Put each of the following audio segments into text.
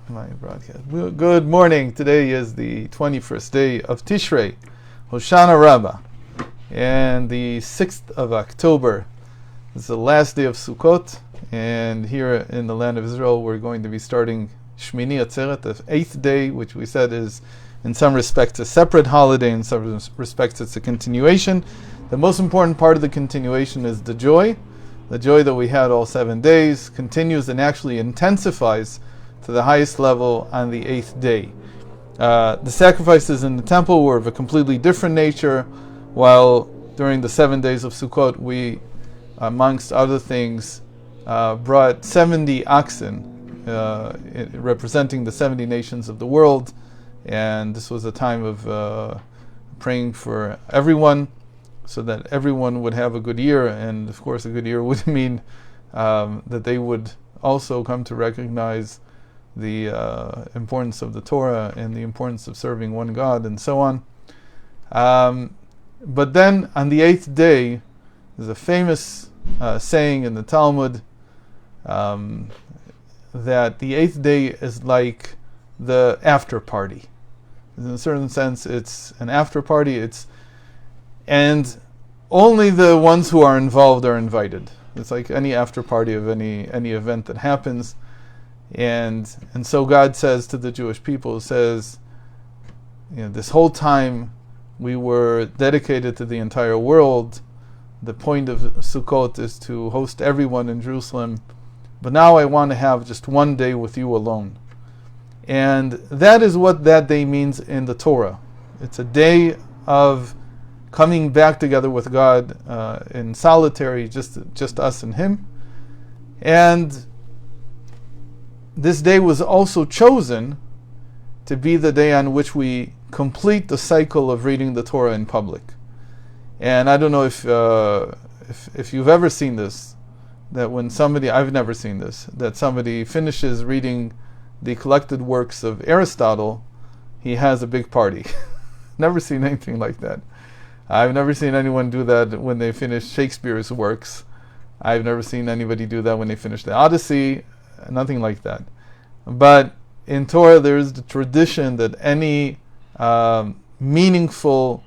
my broadcast. Good morning. Today is the 21st day of Tishrei, Hoshana Rabbah, and the 6th of October. It's the last day of Sukkot, and here in the land of Israel we're going to be starting Shmini Atzeret, the 8th day, which we said is in some respects a separate holiday, in some respects it's a continuation. The most important part of the continuation is the joy. The joy that we had all 7 days continues and actually intensifies to the highest level on the 8th day. The sacrifices in the temple were of a completely different nature, while during the 7 days of Sukkot we, amongst other things, brought 70 oxen representing the 70 nations of the world, and this was a time of praying for everyone, so that everyone would have a good year, and of course a good year would mean that they would also come to recognize the importance of the Torah and the importance of serving one God and so on. But then on the 8th day, there's a famous saying in the Talmud that the 8th day is like the after party. In a certain sense, it's an after party. And only the ones who are involved are invited. It's like any after party of any event that happens. And so God says to the Jewish people, says, this whole time we were dedicated to the entire world. The point of Sukkot is to host everyone in Jerusalem. But now I want to have just one day with you alone. And that is what that day means in the Torah. It's a day of coming back together with God in solitary, just us and Him. And this day was also chosen to be the day on which we complete the cycle of reading the Torah in public. And I don't know if you've ever seen this, that when somebody, I've never seen this, that somebody finishes reading the collected works of Aristotle, he has a big party. Never seen anything like that. I've never seen anyone do that when they finish Shakespeare's works. I've never seen anybody do that when they finish the Odyssey. Nothing like that. But in Torah there is the tradition that any meaningful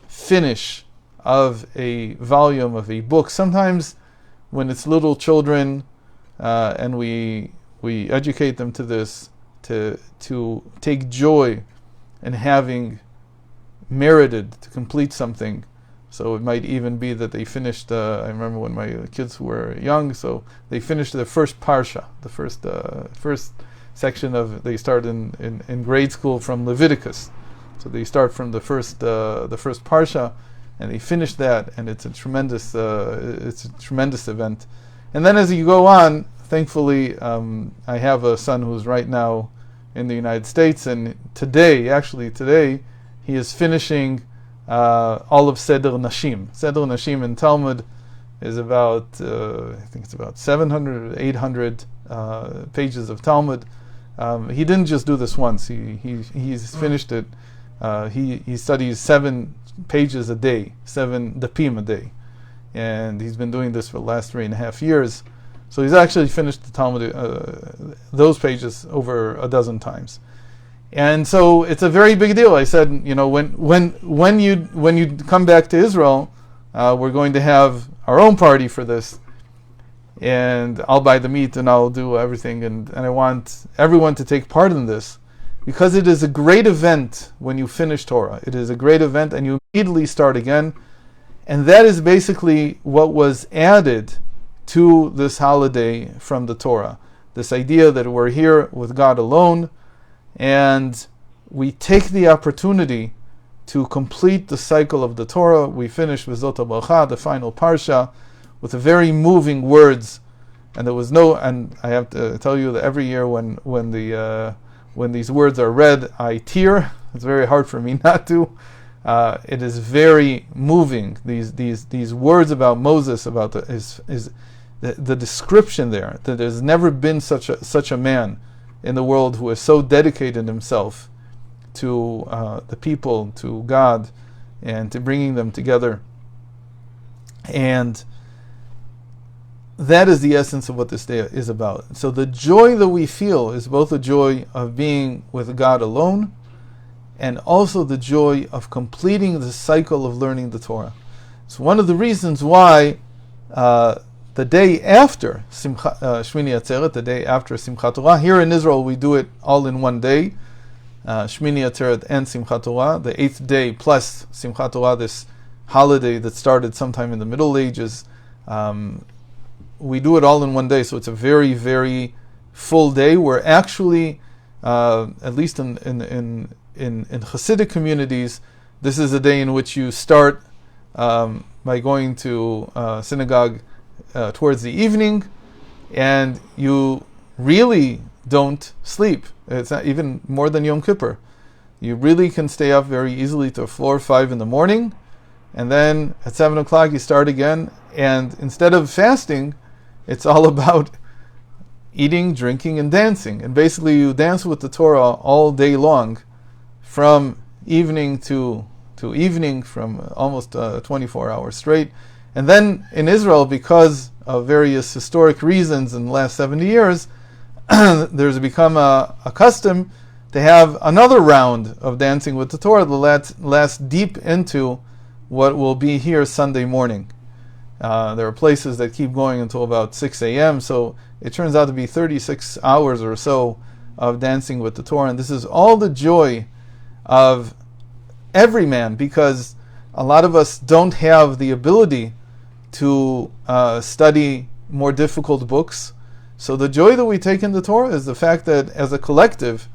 finish of a volume, of a book, sometimes when it's little children and we educate them to this, to take joy in having merited to complete something. So it might even be that they finished, I remember when my kids were young, so they finished the first parsha, the first section of, they start in grade school from Leviticus. So they start from the first parsha, and they finish that, and it's a tremendous event. And then as you go on, thankfully, I have a son who's right now in the United States, and today, he is finishing all of Seder Nashim. Seder Nashim in Talmud is about, I think it's about 700 or 800 pages of Talmud. He didn't just do this once. He's finished it. He studies 7 pages a day, 7 dapim a day. And he's been doing this for the last 3.5 years. So he's actually finished the Talmud, those pages, over a dozen times. And so it's a very big deal. I said, when you come back to Israel, we're going to have our own party for this, and I'll buy the meat and I'll do everything, and I want everyone to take part in this, because it is a great event when you finish Torah. It is a great event, and you immediately start again, and that is basically what was added to this holiday from the Torah. This idea that we're here with God alone, and we take the opportunity to complete the cycle of the Torah. We finish with Zot HaBracha, the final parsha, with the very moving words. And there was and I have to tell you that every year when these words are read, I tear. It's very hard for me not to. It is very moving. These words about Moses, about the description there, that there's never been such a man in the world who has so dedicated himself to the people, to God, and to bringing them together. And that is the essence of what this day is about. So the joy that we feel is both the joy of being with God alone and also the joy of completing the cycle of learning the Torah. It's one of the reasons why the day after Shmini Atzeret, the day after Simchat Torah, here in Israel we do it all in one day, Shmini Atzeret and Simchat Torah, the 8th day plus Simchat Torah, this holiday that started sometime in the Middle Ages. We do it all in one day, so it's a very, very full day. We're actually, at least in Hasidic communities, this is a day in which you start by going to synagogue towards the evening, and you really don't sleep. It's not even more than Yom Kippur. You really can stay up very easily to 4 or 5 in the morning, and then at 7 o'clock you start again, and instead of fasting, it's all about eating, drinking, and dancing. And basically you dance with the Torah all day long, from evening to evening, from almost 24 hours straight. And then in Israel, because of various historic reasons in the last 70 years, there's become a custom to have another round of dancing with the Torah that lasts deep into what will be here Sunday morning. There are places that keep going until about 6 a.m., so it turns out to be 36 hours or so of dancing with the Torah. And this is all the joy of every man, because a lot of us don't have the ability to study more difficult books. So the joy that we take in the Torah is the fact that as a collective,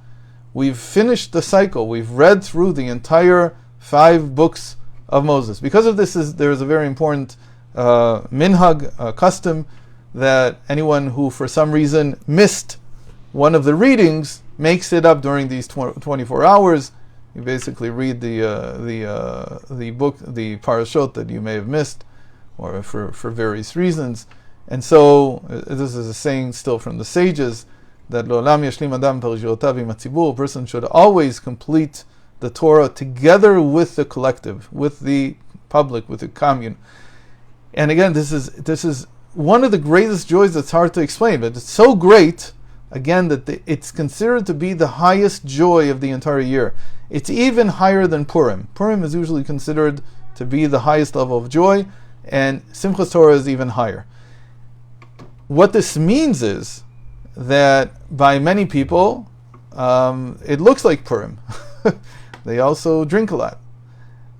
we've finished the cycle. We've read through the entire 5 books of Moses. Because of this, there is a very important minhag, custom, that anyone who for some reason missed one of the readings makes it up during these 24 hours. You basically read the book, the parashot that you may have missed, or for various reasons. And so this is a saying still from the sages, that Lo'olam yashlim adam parashotav im hatzibur, a person should always complete the Torah together with the collective, with the public, with the commune. And again, this is one of the greatest joys that's hard to explain, but it's so great, again, that it's considered to be the highest joy of the entire year. It's even higher than Purim. Purim is usually considered to be the highest level of joy, and Simchas Torah is even higher. What this means is that by many people, it looks like Purim. They also drink a lot.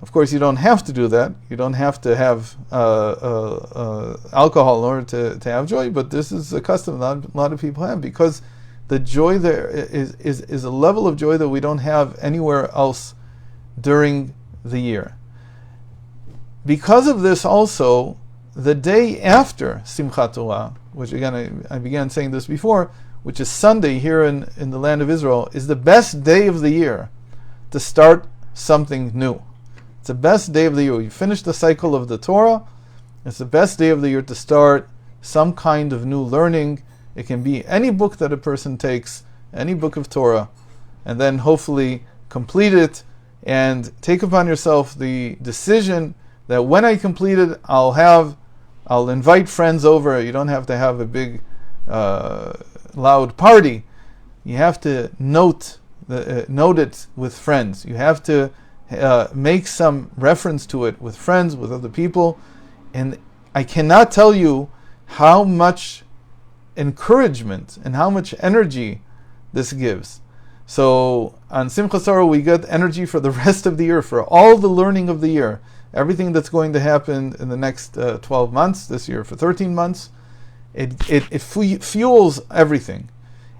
Of course, you don't have to do that. You don't have to have alcohol in order to have joy, but this is a custom that a lot of people have, because the joy there is a level of joy that we don't have anywhere else during the year. Because of this also, the day after Simchat Torah, which again I began saying this before, which is Sunday here in the land of Israel, is the best day of the year to start something new. It's the best day of the year. You finish the cycle of the Torah. It's the best day of the year to start some kind of new learning. It can be any book that a person takes, any book of Torah, and then hopefully complete it and take upon yourself the decision that when I complete it, I'll invite friends over. You don't have to have a big, loud party. You have to note it with friends. You have to make some reference to it with friends, with other people. And I cannot tell you how much encouragement and how much energy this gives. So on Simchas Torah we get energy for the rest of the year, for all the learning of the year, everything that's going to happen in the next 12 months, this year for 13 months. It fuels everything.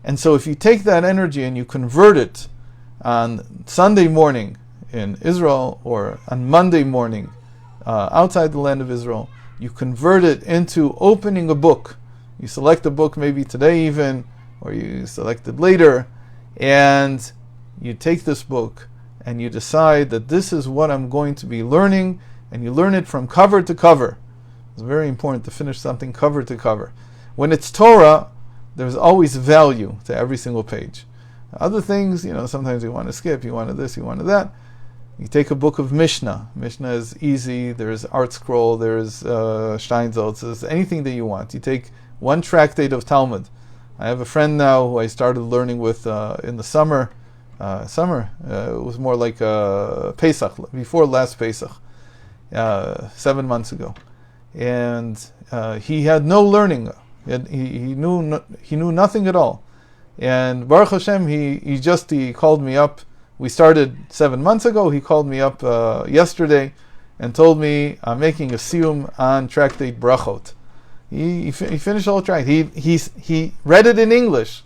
And so if you take that energy and you convert it on Sunday morning in Israel, or on Monday morning outside the land of Israel, you convert it into opening a book. You select a book maybe today even, or you select it later, and you take this book and you decide that this is what I'm going to be learning, and you learn it from cover to cover. It's very important to finish something cover to cover. When it's Torah, there's always value to every single page. Other things, sometimes you want to skip, you want to this, you want to that. You take a book of Mishnah. Mishnah is easy. There's Art Scroll. There's Steinsaltz. There's anything that you want. You take one tractate of Talmud. I have a friend now who I started learning with in the summer. It was more like Pesach, before last Pesach, 7 months ago, and he had no learning. He knew nothing at all. And Baruch Hashem, he called me up. We started 7 months ago. He called me up yesterday and told me I'm making a siyum on tractate Brachot. He finished the whole tractate. He read it in English.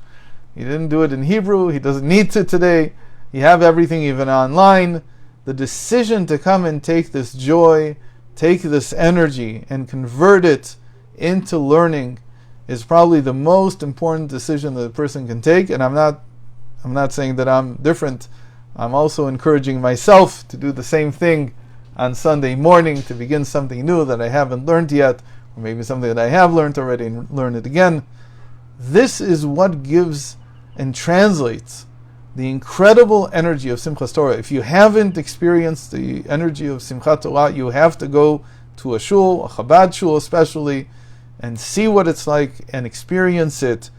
He didn't do it in Hebrew. He doesn't need to today. You have everything even online. The decision to come and take this joy, take this energy, and convert it into learning is probably the most important decision that a person can take. And I'm not saying that I'm different. I'm also encouraging myself to do the same thing on Sunday morning, to begin something new that I haven't learned yet, or maybe something that I have learned already and learn it again. This is what gives and translates the incredible energy of Simchat Torah. If you haven't experienced the energy of Simchat Torah, you have to go to a shul, a Chabad shul especially, and see what it's like and experience it,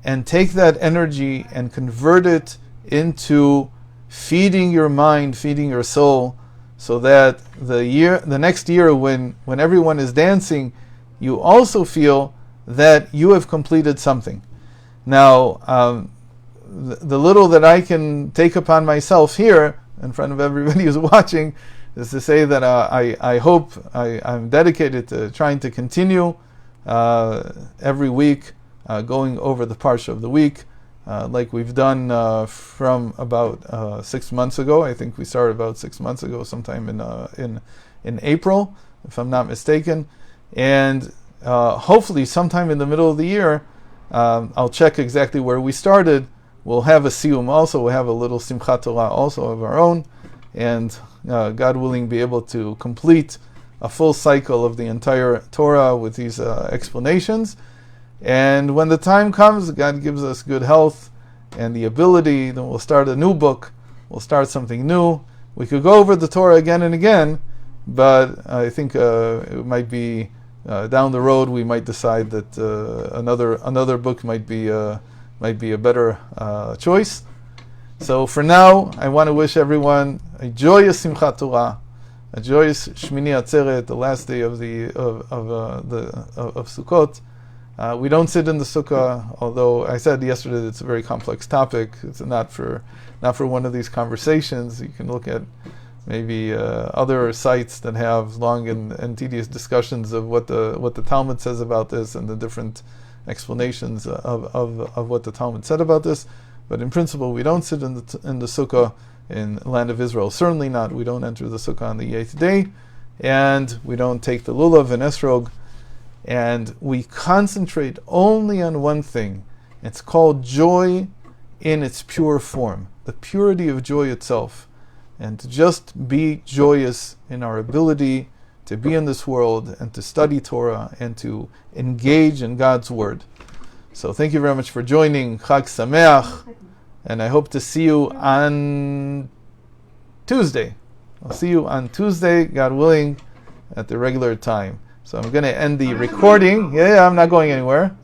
and take that energy and convert it into feeding your mind, feeding your soul, so that the next year when everyone is dancing, you also feel that you have completed something. Now, the little that I can take upon myself here, in front of everybody who's watching, is to say that I hope I'm dedicated to trying to continue every week going over the Parsha of the week, like we've done from about 6 months ago. I think we started about 6 months ago, sometime in April, if I'm not mistaken. And hopefully sometime in the middle of the year, I'll check exactly where we started. We'll have a siyum also. We'll have a little Simchat Torah also of our own. And God willing, be able to complete a full cycle of the entire Torah with these explanations. And when the time comes, God gives us good health and the ability, then we'll start a new book. We'll start something new. We could go over the Torah again and again, but I think it might be down the road we might decide that another book might be a better choice. So for now, I want to wish everyone a joyous Simchat Torah, a joyous Shmini Atzeret, the last day of Sukkot. We don't sit in the sukkah, although I said yesterday that it's a very complex topic. It's not for one of these conversations. You can look at maybe other sites that have long and tedious discussions of what the Talmud says about this and the different explanations of what the Talmud said about this. But in principle, we don't sit in the sukkah in the land of Israel. Certainly not. We don't enter the sukkah on the 8th day, and we don't take the lulav and esrog. And we concentrate only on one thing. It's called joy in its pure form, the purity of joy itself. And to just be joyous in our ability to be in this world and to study Torah and to engage in God's Word. So thank you very much for joining. Chag Sameach. And I hope to see you on Tuesday. I'll see you on Tuesday, God willing, at the regular time. So I'm going to end the recording. Yeah, I'm not going anywhere.